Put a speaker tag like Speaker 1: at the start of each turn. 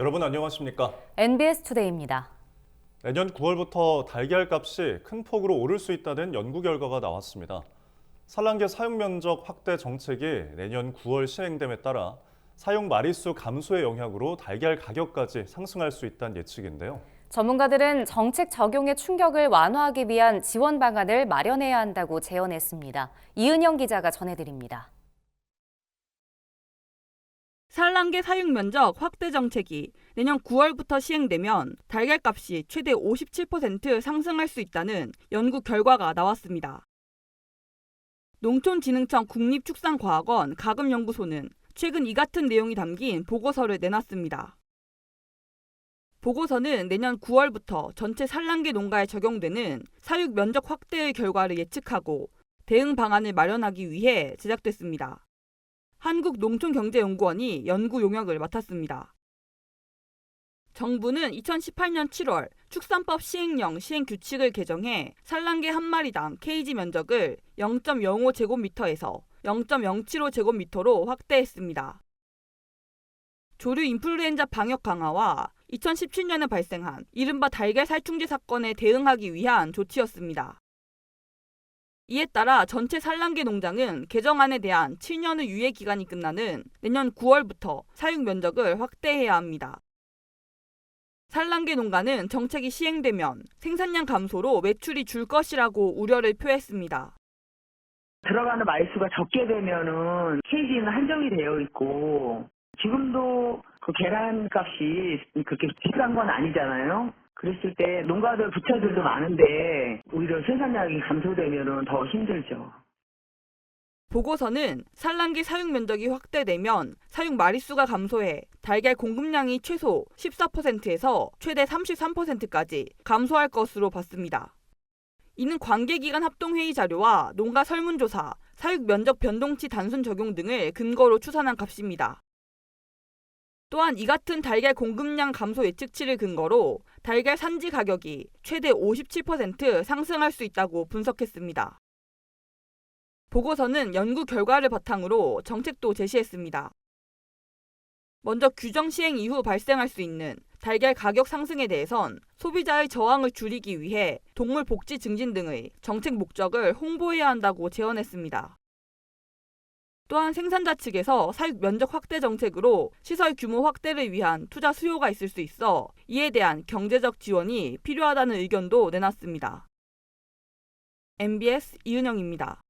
Speaker 1: 여러분 안녕하십니까?
Speaker 2: NBS 투데이입니다.
Speaker 1: 내년 9월부터 달걀 값이 큰 폭으로 오를 수 있다는 연구 결과가 나왔습니다. 산란계 사용 면적 확대 정책이 내년 9월 시행됨에 따라 사용 마리수 감소의 영향으로 달걀 가격까지 상승할 수 있다는 예측인데요.
Speaker 2: 전문가들은 정책 적용의 충격을 완화하기 위한 지원 방안을 마련해야 한다고 제언했습니다. 이은영 기자가 전해드립니다.
Speaker 3: 산란계 사육 면적 확대 정책이 내년 9월부터 시행되면 달걀값이 최대 57% 상승할 수 있다는 연구 결과가 나왔습니다. 농촌진흥청 국립축산과학원 가금연구소는 최근 이 같은 내용이 담긴 보고서를 내놨습니다. 보고서는 내년 9월부터 전체 산란계 농가에 적용되는 사육 면적 확대의 결과를 예측하고 대응 방안을 마련하기 위해 제작됐습니다. 한국농촌경제연구원이 연구 용역을 맡았습니다. 정부는 2018년 7월 축산법 시행령 시행규칙을 개정해 산란계 한 마리당 케이지 면적을 0.05제곱미터에서 0.075제곱미터로 확대했습니다. 조류 인플루엔자 방역 강화와 2017년에 발생한 이른바 달걀 살충제 사건에 대응하기 위한 조치였습니다. 이에 따라 전체 산란계 농장은 개정안에 대한 7년의 유예 기간이 끝나는 내년 9월부터 사육 면적을 확대해야 합니다. 산란계 농가는 정책이 시행되면 생산량 감소로 매출이 줄 것이라고 우려를 표했습니다.
Speaker 4: 들어가는 마리수가 적게 되면은 케이지는 한정이 되어 있고 지금도 그 계란 값이 그렇게 비싼 건 아니잖아요. 그랬을 때 농가들 부처들도 많은데 오히려 생산량이 감소되면은 더 힘들죠.
Speaker 3: 보고서는 산란계 사육 면적이 확대되면 사육 마리수가 감소해 달걀 공급량이 최소 14%에서 최대 33%까지 감소할 것으로 봤습니다. 이는 관계기관 합동회의 자료와 농가 설문조사, 사육 면적 변동치 단순 적용 등을 근거로 추산한 값입니다. 또한 이 같은 달걀 공급량 감소 예측치를 근거로 달걀 산지 가격이 최대 57% 상승할 수 있다고 분석했습니다. 보고서는 연구 결과를 바탕으로 정책도 제시했습니다. 먼저 규정 시행 이후 발생할 수 있는 달걀 가격 상승에 대해선 소비자의 저항을 줄이기 위해 동물 복지 증진 등의 정책 목적을 홍보해야 한다고 제언했습니다. 또한 생산자 측에서 사육 면적 확대 정책으로 시설 규모 확대를 위한 투자 수요가 있을 수 있어 이에 대한 경제적 지원이 필요하다는 의견도 내놨습니다. MBS 이은영입니다.